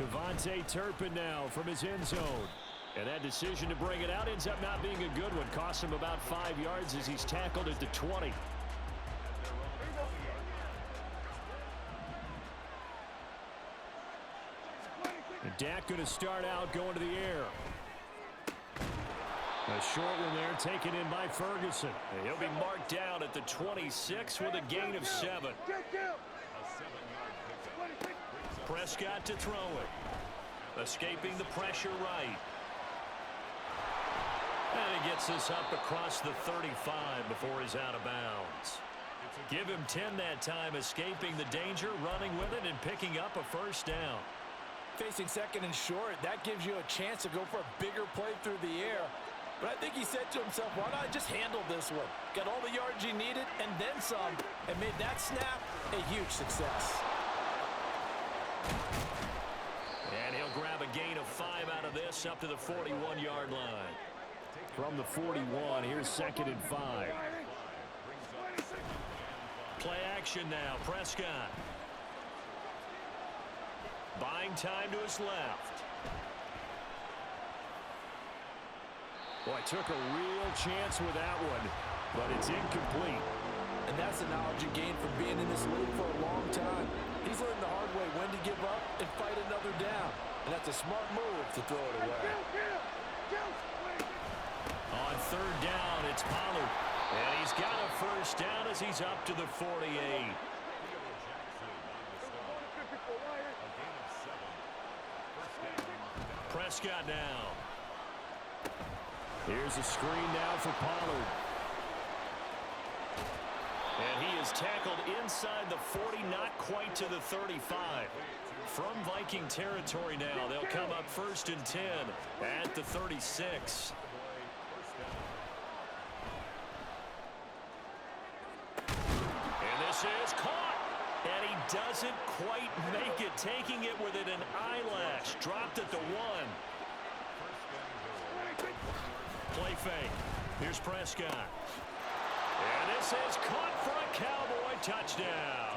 Devontae Turpin now from his end zone. And that decision to bring it out ends up not being a good one. Costs him about 5 yards as he's tackled at the 20. And Dak going to start out going to the air. A short one there taken in by Ferguson. And he'll be marked down at the 26 with a gain of 7. Prescott to throw it. Escaping the pressure right. And he gets this up across the 35 before he's out of bounds. Give him 10 that time, escaping the danger, running with it, and picking up a first down. Facing second and short, that gives you a chance to go for a bigger play through the air. But I think he said to himself, why not just handle this one? Got all the yards he needed and then some, and made that snap a huge success. And he'll grab a gain of 5 out of this up to the 41-yard line. From the 41, here's 2nd and 5. Play action now, Prescott. Buying time to his left. Boy, took a real chance with that one, but it's incomplete. And that's the knowledge you gain from being in this league for a long time. He's learned the hard way when to give up and fight another down. And that's a smart move to throw it away. On 3rd down, it's Pollard. And he's got a first down as he's up to the 48. Prescott now. Here's a screen now for Pollard. And he is tackled inside the 40, not quite to the 35. From Viking territory now, they'll come up 1st and 10 at the 36. And this is caught. And he doesn't quite make it, taking it with an eyelash. Dropped at the 1. Play fake. Here's Prescott. And this is caught for a Cowboy touchdown.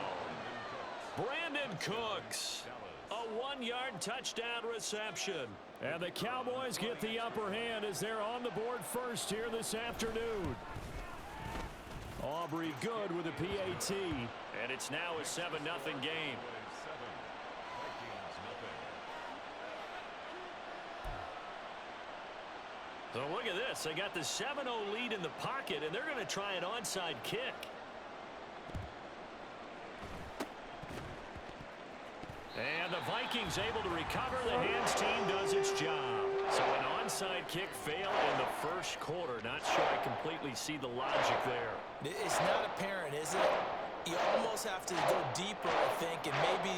Brandon Cooks. A 1-yard touchdown reception. And the Cowboys get the upper hand as they're on the board first here this afternoon. Aubrey good with a PAT. And it's now a 7-0 game. So look at this. They got the 7-0 lead in the pocket, and they're going to try an onside kick. And the Vikings able to recover. The hands team does its job. So an onside kick failed in the first quarter. Not sure I completely see the logic there. It's not apparent, is it? You almost have to go deeper, I think, and maybe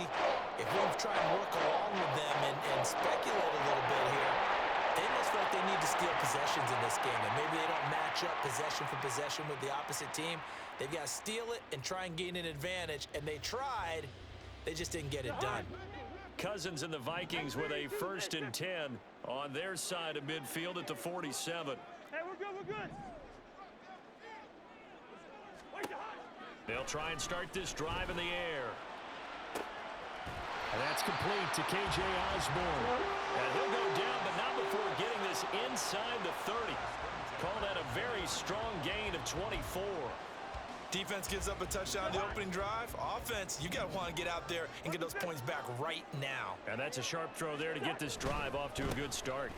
if we try and work along with them and speculate a little bit here, they must feel like they need to steal possessions in this game, and maybe they don't match up possession for possession with the opposite team. They've got to steal it and try and gain an advantage, and they tried. They just didn't get it done. Cousins and the Vikings with a 1st and 10 on their side of midfield at the 47. Hey, we're good, we're good. They'll try and start this drive in the air. And that's complete to K.J. Osborne. And he'll go down, but not before getting this inside the 30. Call that a very strong gain of 24. Defense gives up a touchdown the opening drive. Offense, you got to want to get out there and get those points back right now. And that's a sharp throw there to get this drive off to a good start.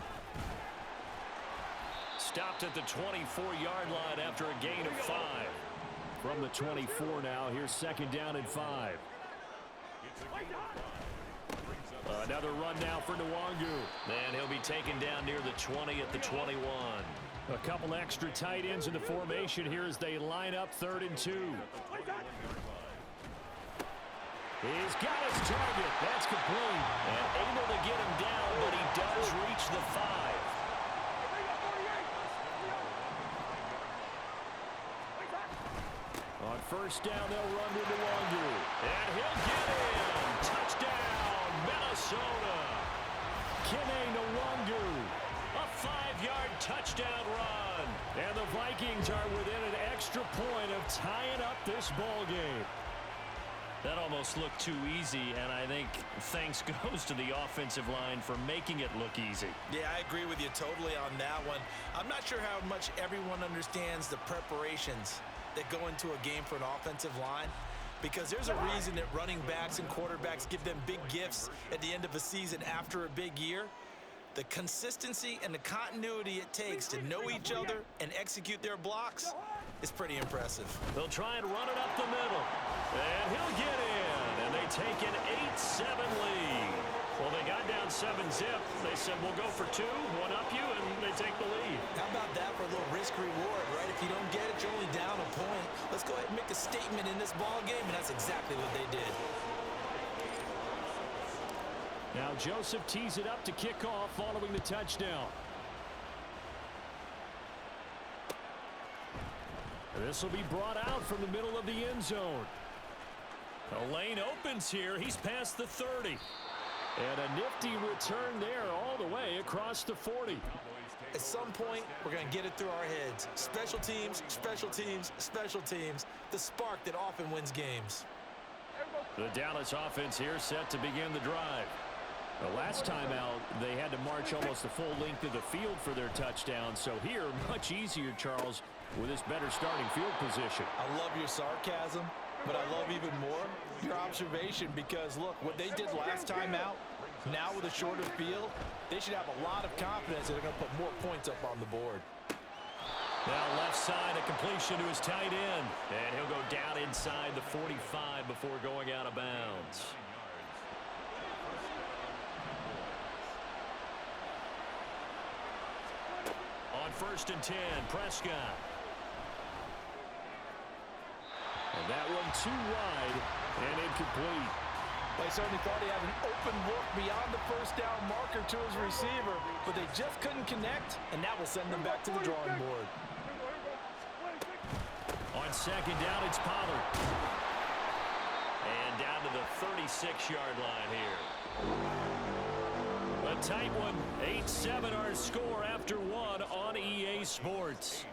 Stopped at the 24-yard line after a gain of 5. From the 24 now, here's 2nd down and 5. Another run now for Nwangu. And he'll be taken down near the 20 at the 21. A couple extra tight ends in the formation here as they line up 3rd and 2. He's got his target. That's complete. And able to get him down, but he does reach the 5. On 1st down, they'll run to Nwangu. And he'll get in. Touchdown, Minnesota. Kene Nwangu. A 5-yard touchdown run. And the Vikings are within an extra point of tying up this ball game. That almost looked too easy, and I think thanks goes to the offensive line for making it look easy. Yeah, I agree with you totally on that one. I'm not sure how much everyone understands the preparations that go into a game for an offensive line, because there's a reason that running backs and quarterbacks give them big gifts at the end of a season after a big year. The consistency and the continuity it takes to know each other and execute their blocks is pretty impressive. They'll try and run it up the middle. And he'll get in. And they take an 8-7 lead. Well, they got down 7-zip. They said, we'll go for 2, one up you, and they take the lead. How about that for a little risk-reward, right? If you don't get it, you're only down a point. Let's go ahead and make a statement in this ball game, and that's exactly what they did. Now Joseph tees it up to kick off following the touchdown. This will be brought out from the middle of the end zone. The lane opens here. He's past the 30. And a nifty return there all the way across the 40. At some point, we're going to get it through our heads. Special teams, special teams, special teams. The spark that often wins games. The Dallas offense here set to begin the drive. The last time out, they had to march almost the full length of the field for their touchdown. So here, much easier, Charles, with this better starting field position. I love your sarcasm, but I love even more your observation, because, look, what they did last time out, now with a shorter field, they should have a lot of confidence that they're going to put more points up on the board. Now left side, a completion to his tight end. And he'll go down inside the 45 before going out of bounds. On 1st and 10, Prescott. And that one too wide and incomplete. They certainly thought he had an open look beyond the first down marker to his receiver, but they just couldn't connect, and that will send them back to the drawing board. On 2nd down, it's Pollard. And down to the 36-yard line here. A tight one. 8-7 our score after 1 on EA Sports.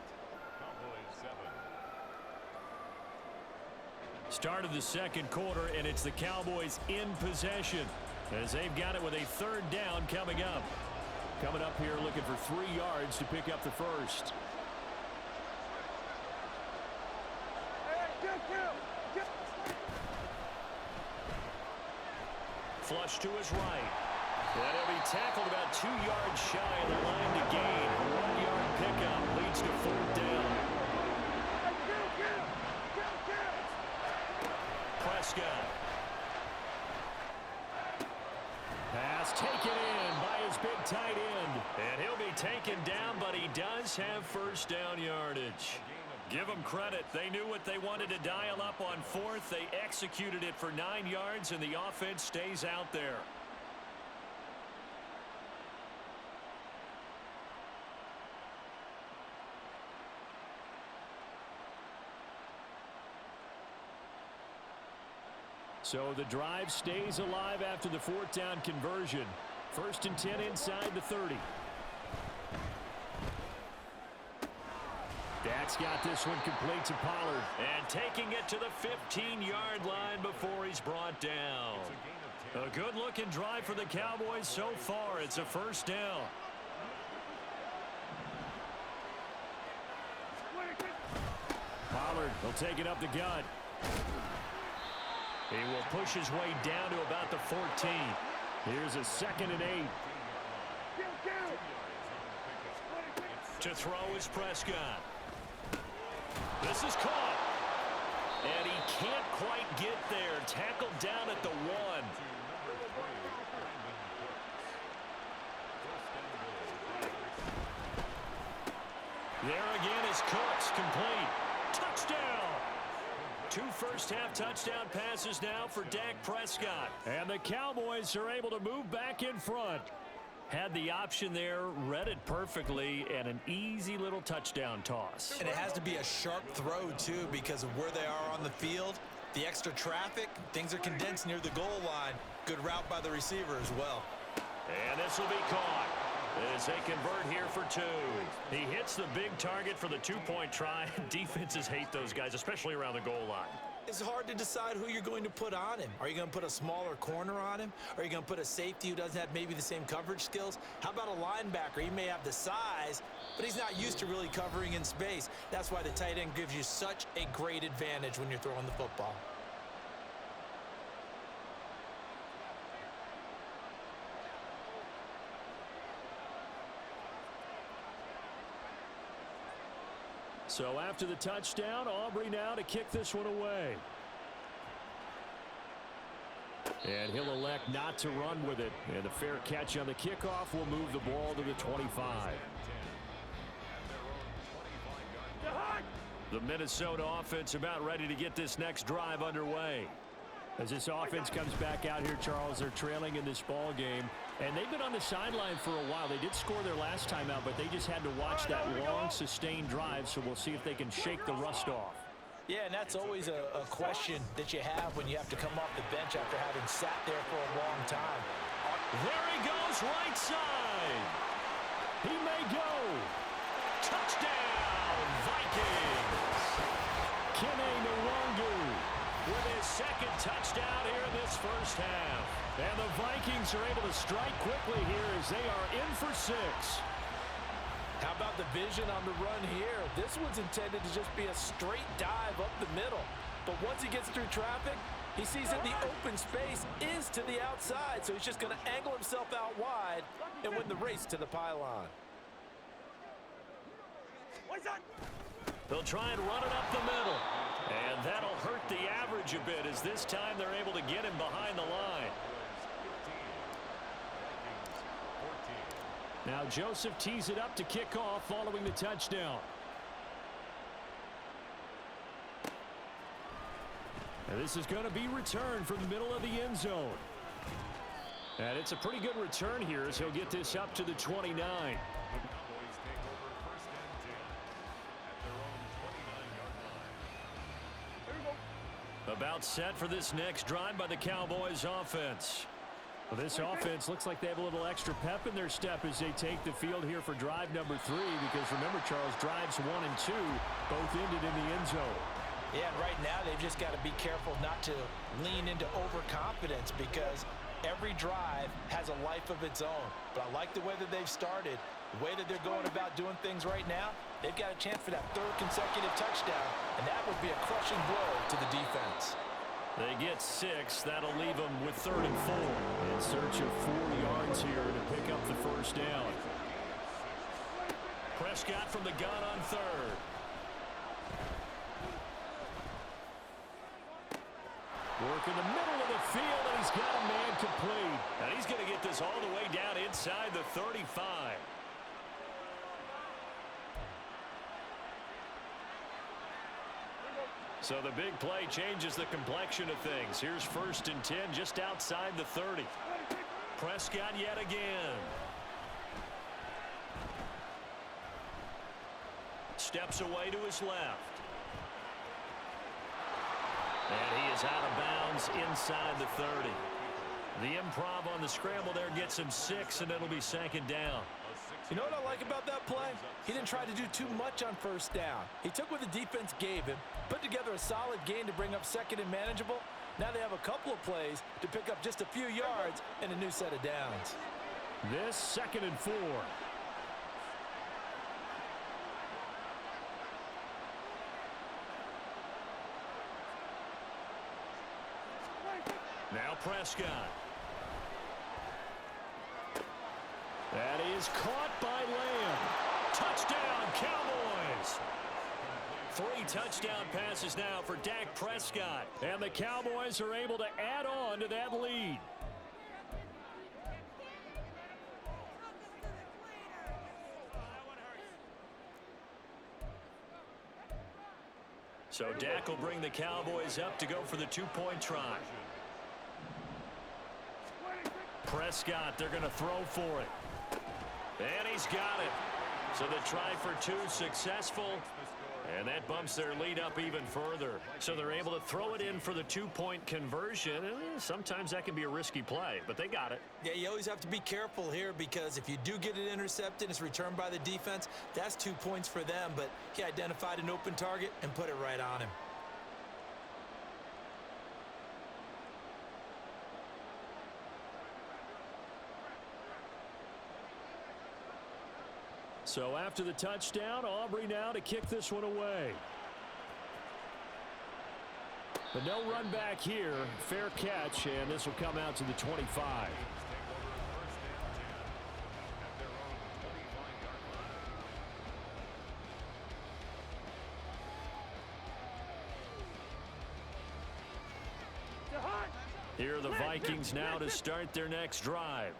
Start of the second quarter, and it's the Cowboys in possession as they've got it with a 3rd down coming up. Coming up here looking for 3 yards to pick up the first. Flush to his right. And he'll be tackled about 2 yards shy of the line to gain. A 1-yard pickup leads to 4th down. Prescott. Pass taken in by his big tight end. And he'll be taken down, but he does have 1st down yardage. Give them credit. They knew what they wanted to dial up on 4th. They executed it for 9 yards, and the offense stays out there. So the drive stays alive after the 4th down conversion. 1st and 10 inside the 30. Dak's got this one complete to Pollard. And taking it to the 15-yard line before he's brought down. A good-looking drive for the Cowboys so far. It's a 1st down. Pollard will take it up the gut. He will push his way down to about the 14. Here's a 2nd and 8. To throw is Prescott. This is caught. And he can't quite get there. Tackled down at the 1. There again is Cooks, complete. Touchdown! 2 first-half touchdown passes now for Dak Prescott. And the Cowboys are able to move back in front. Had the option there, read it perfectly, and an easy little touchdown toss. And it has to be a sharp throw, too, because of where they are on the field. The extra traffic, things are condensed near the goal line. Good route by the receiver as well. And this will be caught as they convert here for 2. He hits the big target for the 2-point try. Defenses hate those guys, especially around the goal line. It's hard to decide who you're going to put on him. Are you going to put a smaller corner on him? Are you going to put a safety who doesn't have maybe the same coverage skills? How about a linebacker? He may have the size, but he's not used to really covering in space. That's why the tight end gives you such a great advantage when you're throwing the football. So after the touchdown, Aubrey now to kick this one away. And he'll elect not to run with it. And a fair catch on the kickoff will move the ball to the 25. The Minnesota offense about ready to get this next drive underway. As this offense comes back out here, Charles, they're trailing in this ball game. And they've been on the sideline for a while. They did score their last time out, but they just had to watch that long, sustained drive, so we'll see if they can shake the rust off. Yeah, and that's always a question that you have when you have to come off the bench after having sat there for a long time. There he goes, right side. He may go. Touchdown, Vikings. Kene Nwangu with his second touchdown here in this first half. And the Vikings are able to strike quickly here as they are in for 6. How about the vision on the run here? This one's intended to just be a straight dive up the middle. But once he gets through traffic, he sees that the open space is to the outside, so he's just going to angle himself out wide and win the race to the pylon. They'll try and run it up the middle. And that'll hurt the average a bit as this time they're able to get him behind the line. Now Joseph tees it up to kick off following the touchdown. And this is going to be returned from the middle of the end zone. And it's a pretty good return here as he'll get this up to the 29. About set for this next drive by the Cowboys offense. Well, this offense looks like they have a little extra pep in their step as they take the field here for drive number 3, because remember, Charles, drives 1 and 2 both ended in the end zone. Yeah, and right now they've just got to be careful not to lean into overconfidence, because every drive has a life of its own. But I like the way that they've started, the way that they're going about doing things right now. They've got a chance for that 3rd consecutive touchdown, and that would be a crushing blow to the defense. They get 6. That'll leave them with 3rd and 4. In search of 4 yards here to pick up the first down. Prescott from the gun on 3rd. Work in the middle of the field, and he's got a man complete. And he's going to get this all the way down inside the 35. So the big play changes the complexion of things. Here's 1st and 10 just outside the 30. Prescott yet again. Steps away to his left. And he is out of bounds inside the 30. The improv on the scramble there gets him 6, and it'll be 2nd down. You know what I like about that play? He didn't try to do too much on 1st down. He took what the defense gave him, put together a solid gain to bring up 2nd and manageable. Now they have a couple of plays to pick up just a few yards and a new set of downs. This 2nd and 4. Now Prescott. That is caught by Lamb. Touchdown, Cowboys. 3 touchdown passes now for Dak Prescott. And the Cowboys are able to add on to that lead. So Dak will bring the Cowboys up to go for the 2-point try. Prescott, they're going to throw for it. And he's got it. So the try for 2 successful. And that bumps their lead up even further. So they're able to throw it in for the 2-point conversion. Sometimes that can be a risky play, but they got it. Yeah, you always have to be careful here, because if you do get it intercepted, it's returned by the defense, that's 2 points for them. But he identified an open target and put it right on him. So after the touchdown, Aubrey now to kick this one away. But no run back here. Fair catch, and this will come out to the 25. Here are the Vikings now to start their next drive.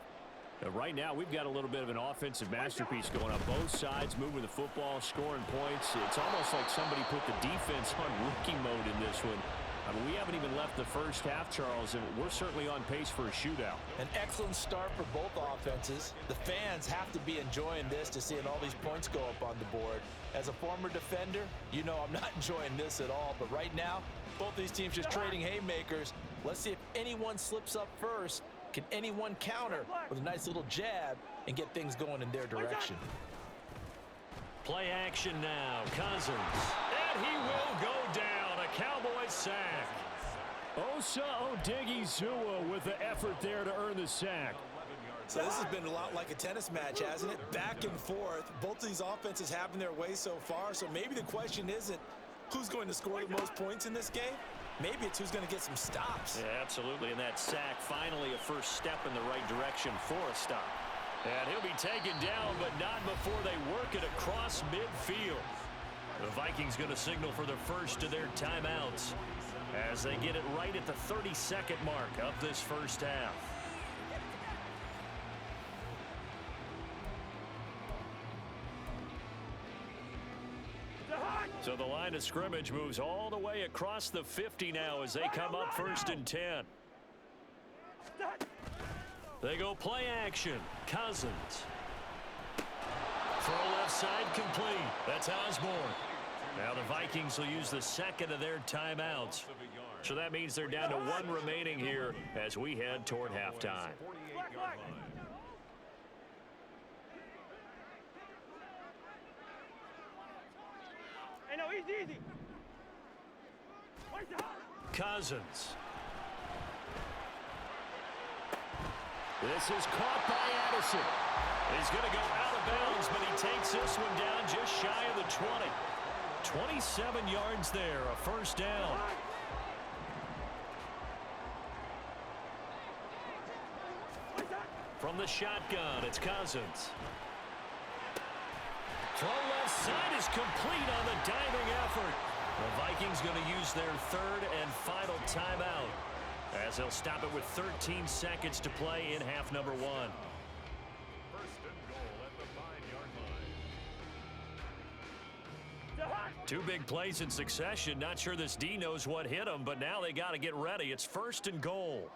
Right now, we've got a little bit of an offensive masterpiece going on both sides, moving the football, scoring points. It's almost like somebody put the defense on rookie mode in this one. I mean, we haven't even left the first half, Charles, and we're certainly on pace for a shootout. An excellent start for both offenses. The fans have to be enjoying this to seeing all these points go up on the board. As a former defender, you know I'm not enjoying this at all. But right now, both these teams just trading haymakers. Let's see if anyone slips up first. Can anyone counter with a nice little jab and get things going in their direction? Play action now. Cousins. And he will go down. A Cowboys sack. Osa Odigizua with the effort there to earn the sack. So this has been a lot like a tennis match, hasn't it? Back and forth. Both of these offenses having their way so far. So maybe the question isn't who's going to score the most points in this game. Maybe it's who's going to get some stops. Yeah, absolutely. And that sack, finally a first step in the right direction for a stop. And he'll be taken down, but not before they work it across midfield. The Vikings going to signal for the first of their timeouts as they get it right at the 30-second mark of this first half. So the line of scrimmage moves all the way across the 50 now as they come up 1st and 10. They go play action. Cousins. Throw left side complete. That's Osborne. Now the Vikings will use the second of their timeouts. So that means they're down to one remaining here as we head toward halftime. Hey, no, easy. Cousins. This is caught by Addison. He's going to go out of bounds, but he takes this one down just shy of the 20. 27 yards there, a first down. From the shotgun, it's Cousins. Throw left side is complete on the diving effort. The Vikings going to use their third and final timeout as they'll stop it with 13 seconds to play in half number one. First and goal at the 5-yard line. Two big plays in succession. Not sure this D knows what hit him, but now they got to get ready. It's 1st and goal.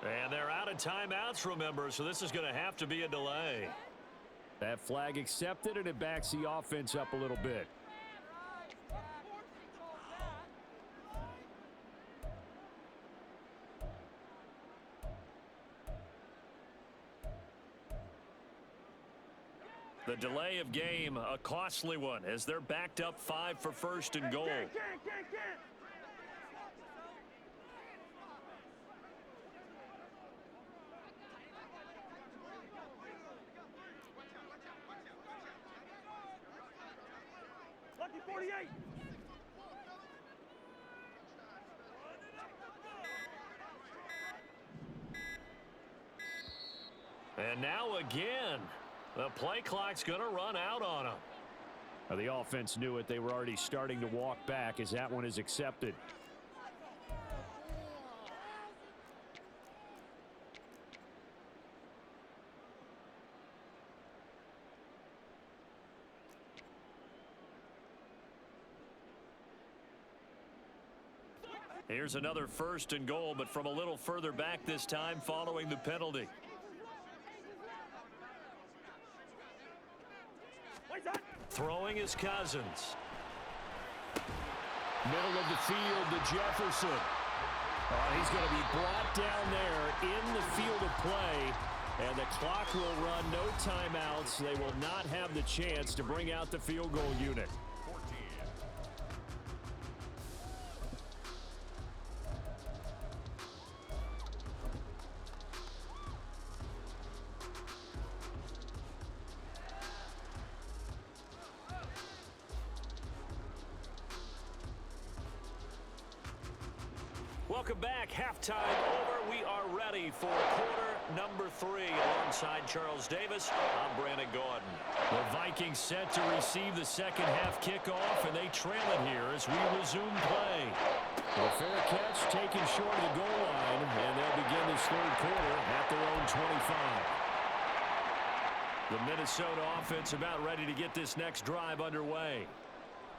And they're out of timeouts, remember, so this is going to have to be a delay. That flag accepted, and it backs the offense up a little bit. The delay of game, a costly one, as they're backed up 5 for 1st and goal. Lucky 48. And now again, the play clock's going to run out on them. The offense knew it. They were already starting to walk back as that one is accepted. Here's another 1st and goal, but from a little further back this time following the penalty. Throwing is Cousins. Middle of the field to Jefferson. He's going to be brought down there in the field of play. And the clock will run, no timeouts. They will not have the chance to bring out the field goal unit. 14. Welcome back. Halftime over. We are ready for quarter number 3. Alongside Charles Davis, I'm Brandon Gaudin. The Vikings set to receive the second half kickoff, and they trail it here as we resume play. A fair catch taken short of the goal line, and they'll begin this third quarter at their own 25. The Minnesota offense about ready to get this next drive underway.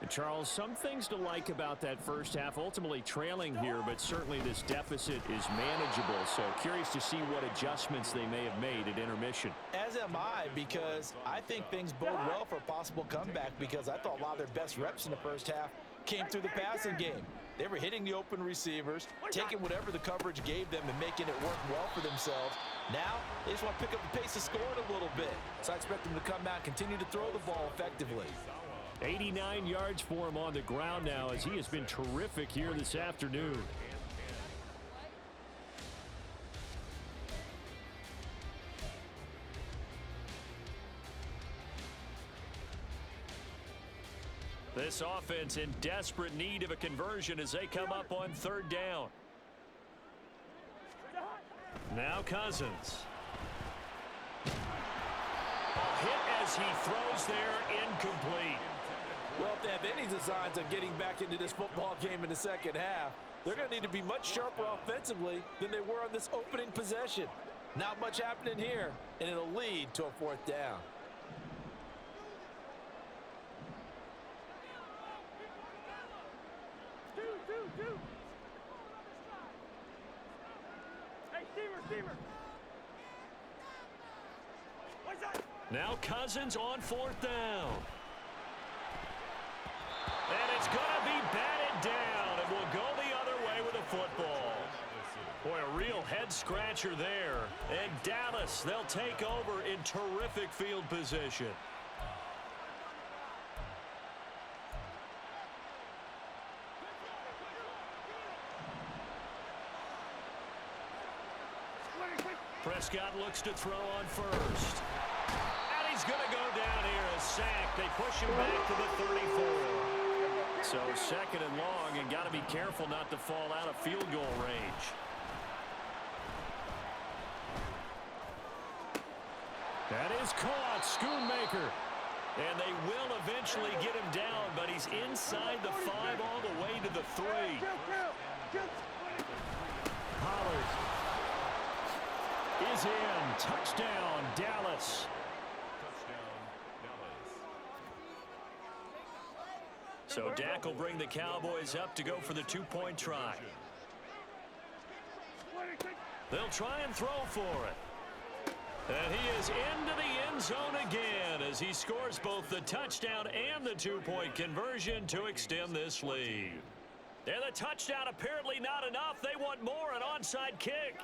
And Charles, some things to like about that first half, ultimately trailing here, but certainly this deficit is manageable. So curious to see what adjustments they may have made at intermission. As am I, because I think things bode well for a possible comeback, because I thought a lot of their best reps in the first half came through the passing game. They were hitting the open receivers, taking whatever the coverage gave them and making it work well for themselves. Now, they just want to pick up the pace of scoring a little bit. So I expect them to come out and continue to throw the ball effectively. 89 yards for him on the ground now, as he has been terrific here this afternoon. This offense in desperate need of a conversion as they come up on third down. Now Cousins. A hit as he throws there, incomplete. Well, if they have any designs of getting back into this football game in the second half, they're going to need to be much sharper offensively than they were on this opening possession. Not much happening here, and it'll lead to a fourth down. Two. Hey, steamer. What's that? Now Cousins on fourth down. And it's going to be batted down, and will go the other way with the football. Boy, a real head-scratcher there. And Dallas, they'll take over in terrific field position. Prescott looks to throw on first. And he's going to go down here, a sack. They push him back to the 34. So second and long, and got to be careful not to fall out of field goal range. That is caught, Schoonmaker. And they will eventually get him down, but he's inside the 5 all the way to the 3. Pollard is in. Touchdown, Dallas. So Dak will bring the Cowboys up to go for the 2-point try. They'll try and throw for it. And he is into the end zone again as he scores both the touchdown and the 2-point conversion to extend this lead. And the touchdown apparently not enough. They want more, an onside kick.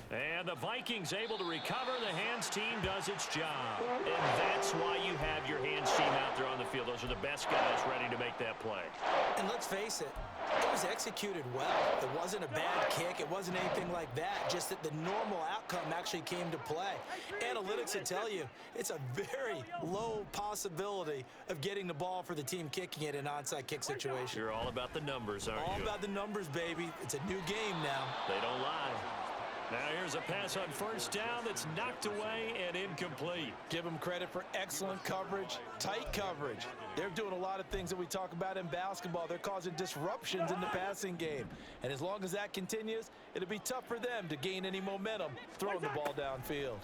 And the Vikings able to recover. The hands team does its job. And that's why you have your hands team out there on the field. Those are the best guys ready to make that play. And let's face it, it was executed well. It wasn't a bad kick. It wasn't anything like that. Just that the normal outcome actually came to play. Analytics will tell you it's a very low possibility of getting the ball for the team kicking it in an onside kick situation. You're all about the numbers, aren't you? All about the numbers, baby. It's a new game now. They don't lie. Now here's a pass on first down that's knocked away and incomplete. Give them credit for excellent coverage, tight coverage. They're doing a lot of things that we talk about in basketball. They're causing disruptions in the passing game. And as long as that continues, it'll be tough for them to gain any momentum throwing the ball downfield.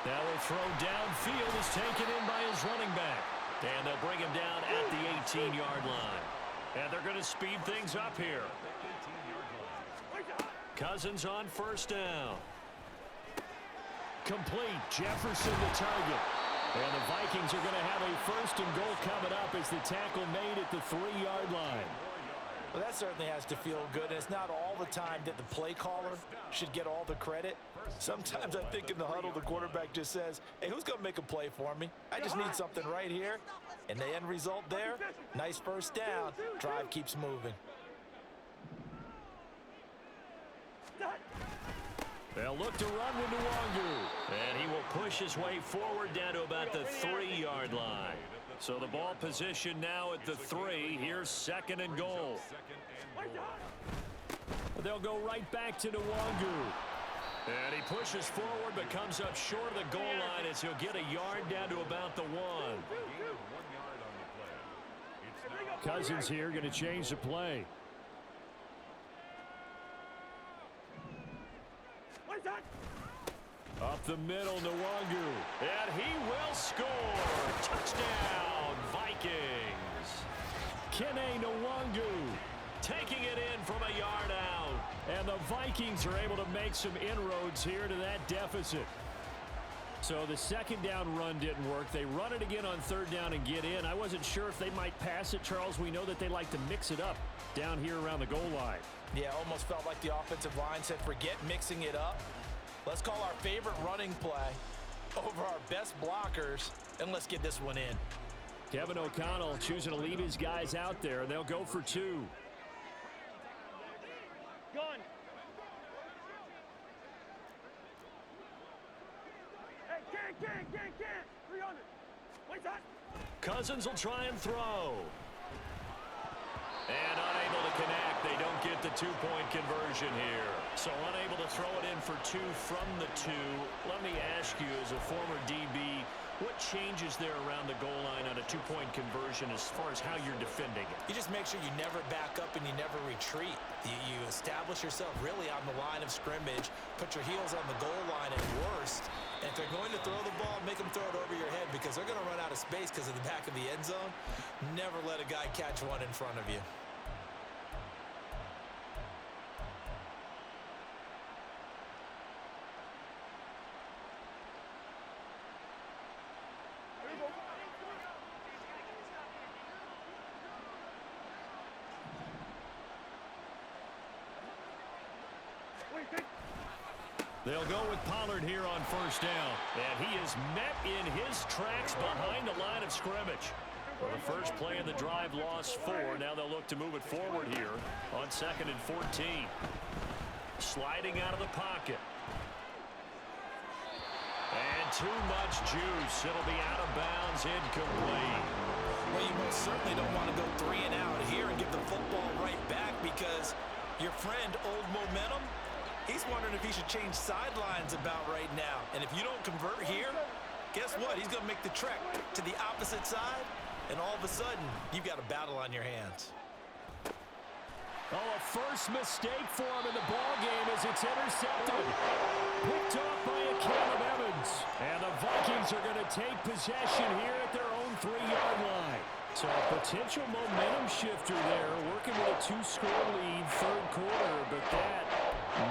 Now the throw downfield is taken in by his running back. And they'll bring him down at the 18-yard line. And they're going to speed things up here. Cousins on first down. Complete. Jefferson the target. And the Vikings are going to have a first and goal coming up as the tackle made at the 3-yard line. Well, that certainly has to feel good. And it's not all the time that the play caller should get all the credit. Sometimes I think in the huddle, the quarterback just says, hey, who's going to make a play for me? I just need something right here. And the end result there, nice first down. Drive keeps moving. They'll look to run with Nwangu. And he will push his way forward down to about the 3-yard line. So the ball position now at the 3. Here's second and goal. They'll go right back to Nwangu. And he pushes forward but comes up short of the goal line as he'll get a yard down to about the 1. Cousins here going to change the play. Up the middle, Nwangu. And he will score. Touchdown, Vikings. Kene Nwangu taking it in from a yard out. And the Vikings are able to make some inroads here to that deficit. So the second down run didn't work. They run it again on third down and get in. I wasn't sure if they might pass it, Charles. We know that they like to mix it up down here around the goal line. Yeah, almost felt like the offensive line said, forget mixing it up. Let's call our favorite running play over our best blockers, and let's get this one in. Kevin O'Connell choosing to leave his guys out there. They'll go for 2. Gun. Hey, can. 300. Wait, that. Cousins will try and throw. And unable to connect. They don't get the 2-point conversion here. So unable to throw it in for 2 from the 2. Let me ask you, as a former DB, what changes there around the goal line on a 2-point conversion as far as how you're defending it? You just make sure you never back up and you never retreat. You establish yourself really on the line of scrimmage, put your heels on the goal line at worst, and if they're going to throw the ball, make them throw it over your head because they're going to run out of space because of the back of the end zone. Never let a guy catch one in front of you. They'll go with Pollard here on first down. And he is met in his tracks behind the line of scrimmage. Well, the first play of the drive lost 4. Now they'll look to move it forward here on 2nd and 14. Sliding out of the pocket. And too much juice. It'll be out of bounds, incomplete. Well, you most certainly don't want to go 3 and out here and give the football right back because your friend, Old Momentum, he's wondering if he should change sidelines about right now. And if you don't convert here, guess what? He's going to make the trek to the opposite side, and all of a sudden, you've got a battle on your hands. Oh, a first mistake for him in the ball game as it's intercepted. Picked off by a Caleb Evans. And the Vikings are going to take possession here at their own 3-yard line. So a potential momentum shifter there, working with a 2-score lead, third quarter, but that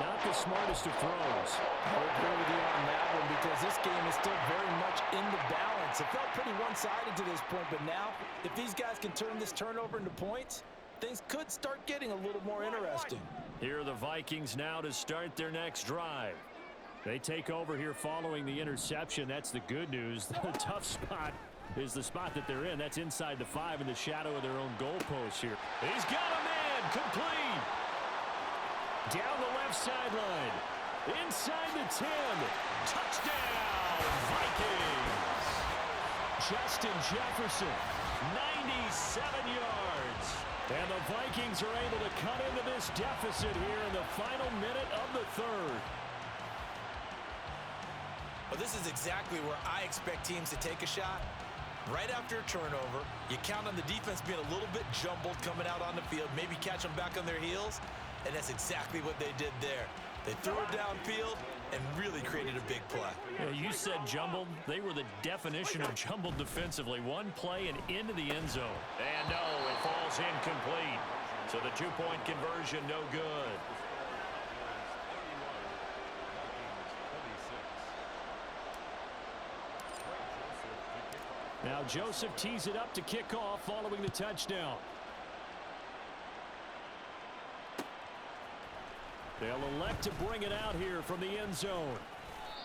not the smartest of throws. I would agree with you on that one because this game is still very much in the balance. It felt pretty one-sided to this point, but now if these guys can turn this turnover into points, things could start getting a little more interesting. Here are the Vikings now to start their next drive. They take over here following the interception. That's the good news. The tough spot is the spot that they're in. That's inside the 5 in the shadow of their own goalpost here. He's got a man complete. Down the left sideline. Inside the 10. Touchdown, Vikings. Justin Jefferson, 97 yards. And the Vikings are able to cut into this deficit here in the final minute of the third. Well, this is exactly where I expect teams to take a shot. Right after a turnover, you count on the defense being a little bit jumbled coming out on the field, maybe catch them back on their heels, and that's exactly what they did there. They threw it downfield and really created a big play. Yeah, you said jumbled. They were the definition of jumbled defensively. One play and into the end zone. And no, it falls incomplete. So the 2-point conversion, no good. Now Joseph tees it up to kick off following the touchdown. They'll elect to bring it out here from the end zone.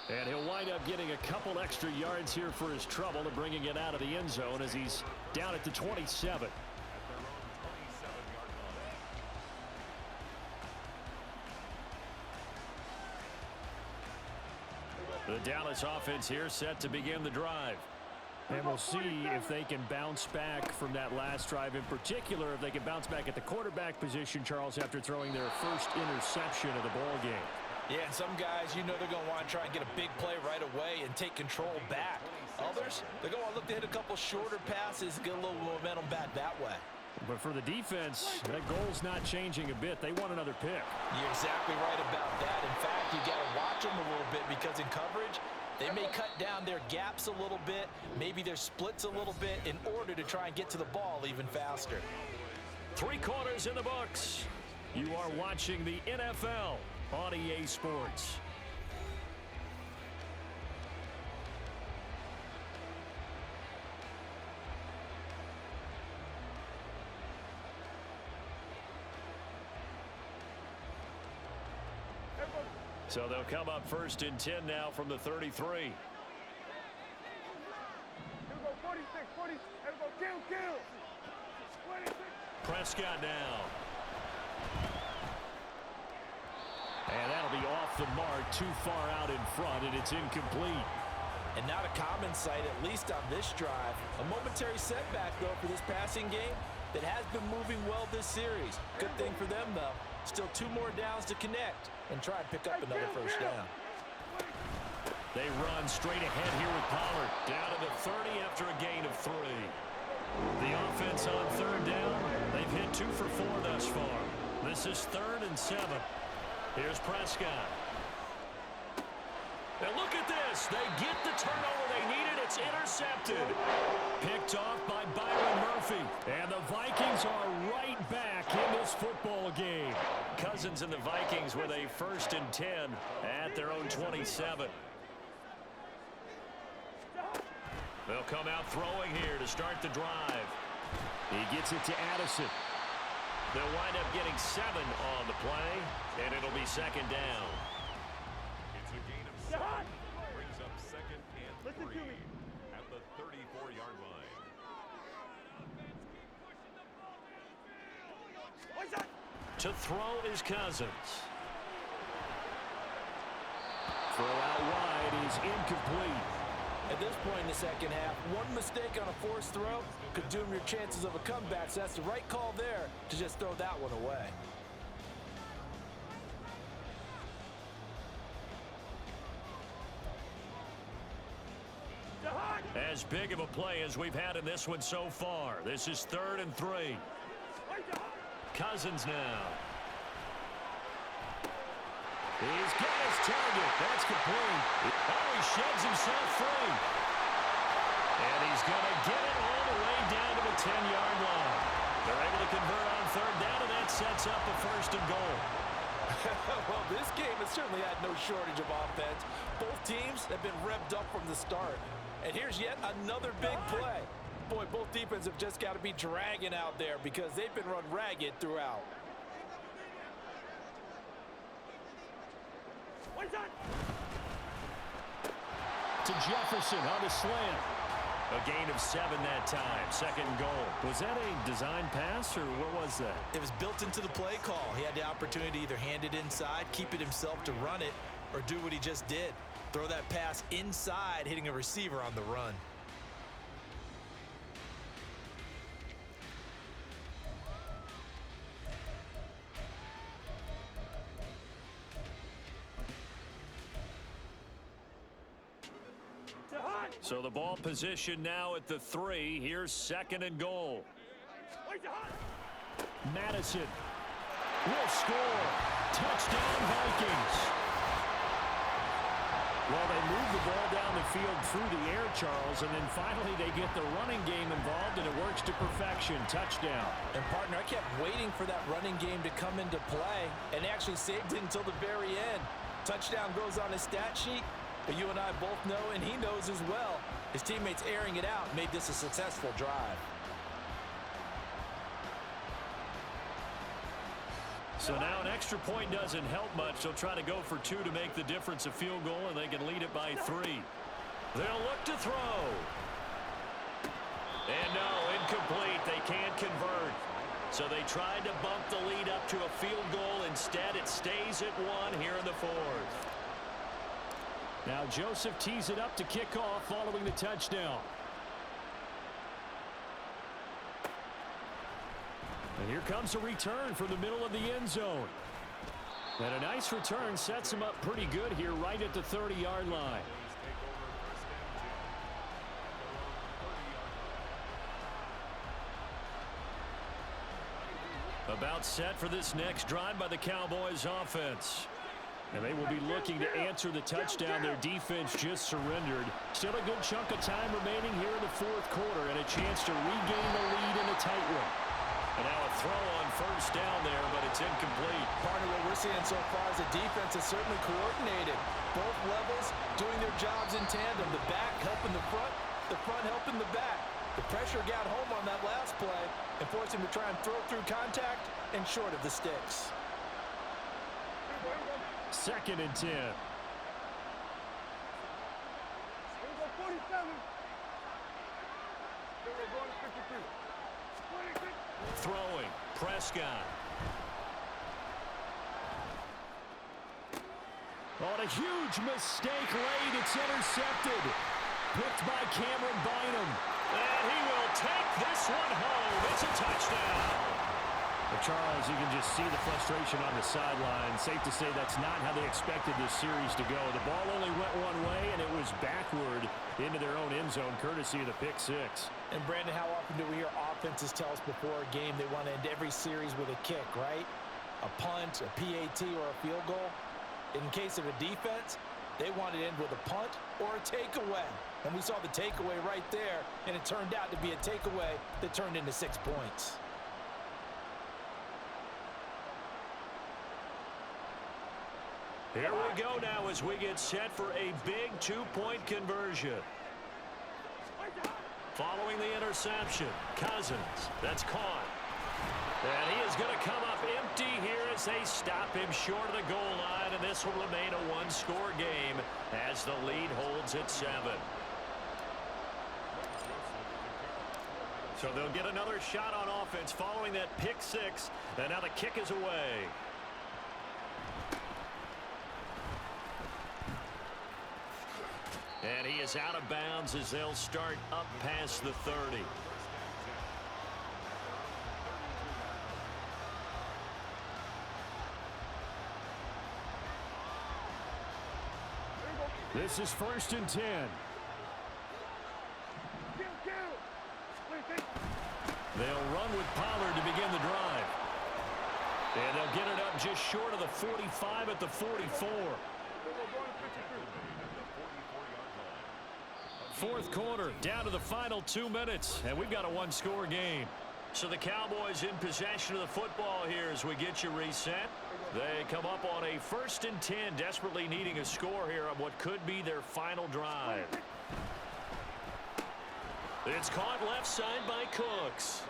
And he'll wind up getting a couple extra yards here for his trouble and bringing it out of the end zone as he's down at the 27. The Dallas offense here set to begin the drive. And we'll see if they can bounce back from that last drive. In particular, if they can bounce back at the quarterback position, Charles, after throwing their first interception of the ball game. Yeah, and some guys, you know they're going to want to try and get a big play right away and take control back. Others, they're going to look to hit a couple shorter passes, get a little momentum back that way. But for the defense, that goal's not changing a bit. They want another pick. You're exactly right about that. In fact, you got to watch them a little bit because in coverage, they may cut down their gaps a little bit, maybe their splits a little bit in order to try and get to the ball even faster. 3 quarters in the books. You are watching the NFL on EA Sports. So they'll come up first and 10 now from the 33. Here we go, 46, 40. Here we go, kill. 26. Prescott now. And that'll be off the mark, too far out in front, and it's incomplete. And not a common sight, at least on this drive. A momentary setback, though, for this passing game that has been moving well this series. Good thing for them, though. Still 2 more downs to connect and try and pick up another first down. They run straight ahead here with Pollard. Down to the 30 after a gain of 3. The offense on 3rd down. They've hit 2 for 4 thus far. This is 3rd and 7. Here's Prescott. Now look at this. They get the turnover they needed. It's intercepted. Picked off by Byron Murphy. And the Vikings are right back in this football game. Cousins and the Vikings with a 1st and 10 at their own 27. They'll come out throwing here to start the drive. He gets it to Addison. They'll wind up getting 7 on the play, and it'll be 2nd down. It's a gain of 7. Brings up 2nd and 3 at the 34-yard line. To throw is Cousins. Throw out wide is incomplete. At this point in the second half, one mistake on a forced throw could doom your chances of a comeback, so that's the right call there to just throw that one away. As big of a play as we've had in this one so far. This is 3rd and 3. Cousins now. He's got his target. That's complete. Oh, he sheds himself free. And he's going to get it all the way down to the 10-yard line. They're able to convert on 3rd down, and that sets up a 1st and goal. Well, this game has certainly had no shortage of offense. Both teams have been revved up from the start. And here's yet another big play. Boy, both defenses have just got to be dragging out there because they've been run ragged throughout. To Jefferson on the slant. A gain of 7 that time. 2nd goal. Was that a design pass, or what was that? It was built into the play call. He had the opportunity to either hand it inside, keep it himself to run it, or do what he just did. Throw that pass inside, hitting a receiver on the run. So the ball position now at the 3. Here's 2nd and goal. Madison will score. Touchdown Vikings. Well, they move the ball down the field through the air, Charles, and then finally they get the running game involved, and it works to perfection. Touchdown. And, partner, I kept waiting for that running game to come into play and actually saved it until the very end. Touchdown goes on his stat sheet. But you and I both know, and he knows as well, his teammates airing it out made this a successful drive. So now an extra point doesn't help much. They'll try to go for 2 to make the difference a field goal, and they can lead it by 3. They'll look to throw. And no, incomplete. They can't convert. So they tried to bump the lead up to a field goal. Instead, it stays at 1 here in the 4th. Now Joseph tees it up to kick off following the touchdown. And here comes a return from the middle of the end zone. And a nice return sets him up pretty good here right at the 30-yard line. About set for this next drive by the Cowboys offense. And they will be looking to answer the touchdown. Their defense just surrendered. Still a good chunk of time remaining here in the 4th quarter and a chance to regain the lead in a tight one. And now a throw on first down there, but it's incomplete. Part of what we're seeing so far is the defense is certainly coordinated. Both levels doing their jobs in tandem. The back helping the front helping the back. The pressure got home on that last play and forced him to try and throw through contact and short of the sticks. 2nd and 10. Here we go, 47. Here we go, 53. 26. Throwing, Prescott. On a huge mistake late, it's intercepted. Picked by Cameron Bynum. And he will take this one home. It's a touchdown. But Charles, you can just see the frustration on the sideline. Safe to say that's not how they expected this series to go. The ball only went one way, and it was backward into their own end zone, courtesy of the pick 6. And Brandon, how often do we hear offenses tell us before a game they want to end every series with a kick, right? A punt, a PAT, or a field goal. In case of a defense, they want to end with a punt or a takeaway. And we saw the takeaway right there, and it turned out to be a takeaway that turned into 6 points. Here we go now as we get set for a big 2-point conversion. Following the interception, Cousins, that's caught. And he is going to come up empty here as they stop him short of the goal line, and this will remain a 1-score game as the lead holds at 7. So they'll get another shot on offense following that pick 6, and now the kick is away. And he is out of bounds as they'll start up past the 30. This is 1st and 10. They'll run with Pollard to begin the drive. And they'll get it up just short of the 45 at the 44. 4th quarter, down to the final 2 minutes, and we've got a 1-score game. So the Cowboys in possession of the football here as we get you reset. They come up on a 1st and 10, desperately needing a score here on what could be their final drive. It's caught left side by Cooks.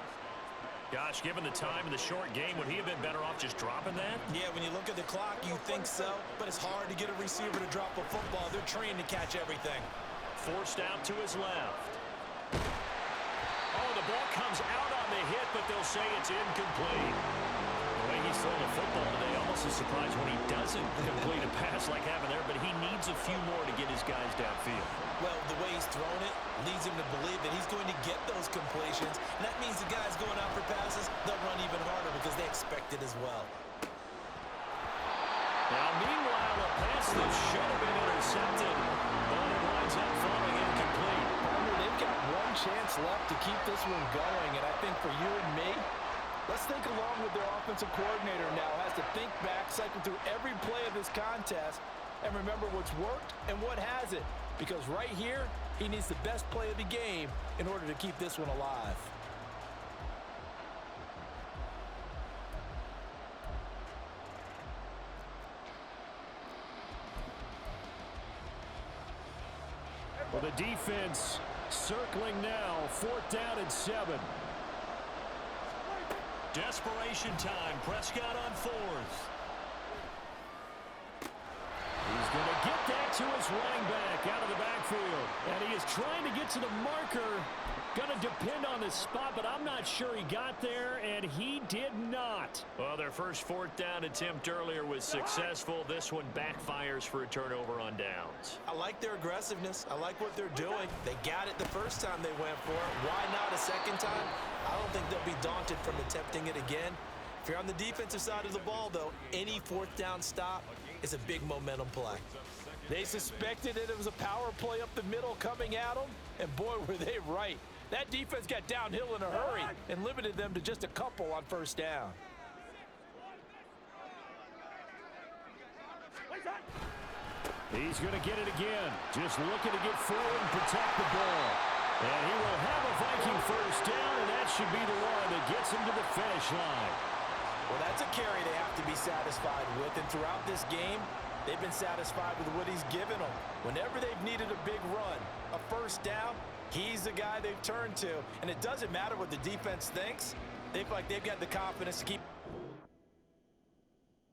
Gosh, given the time in the short game, would he have been better off just dropping that? Yeah, when you look at the clock, you think so, but it's hard to get a receiver to drop a football. They're trained to catch everything. Forced out to his left. Oh, the ball comes out on the hit, but they'll say it's incomplete. The way he's throwing the football today, almost a surprise when he doesn't complete a pass like having there, but he needs a few more to get his guys downfield. Well, the way he's thrown it leads him to believe that he's going to get those completions. And that means the guys going out for passes, they'll run even harder because they expect it as well. Now, meanwhile, a pass that should have been intercepted, but it winds up falling incomplete. They've got one chance left to keep this one going, and I think for you and me, let's think along with their offensive coordinator now. Has to think back, cycle through every play of this contest, and remember what's worked and what hasn't. Because right here, he needs the best play of the game in order to keep this one alive. Well, the defense circling now. 4th down and 7. Desperation time. Prescott on 4th. He's going to get that to his running back out of the backfield. And he is trying to get to the marker. Going to depend on the spot, but I'm not sure he got there, and he did not. Well, their first 4th down attempt earlier was successful. This one backfires for a turnover on downs. I like their aggressiveness. I like what they're doing. They got it the first time they went for it. Why not a second time? I don't think they'll be daunted from attempting it again. If you're on the defensive side of the ball, though, any 4th down stop is a big momentum play. They suspected that it was a power play up the middle coming at them, and boy, were they right. That defense got downhill in a hurry and limited them to just a couple on 1st down. He's going to get it again. Just looking to get forward and protect the ball. And he will have a Viking 1st down, and that should be the one that gets him to the finish line. Well, that's a carry they have to be satisfied with, and throughout this game, they've been satisfied with what he's given them. Whenever they've needed a big run, a 1st down, he's the guy they've turned to. And it doesn't matter what the defense thinks. They feel like they've got the confidence to keep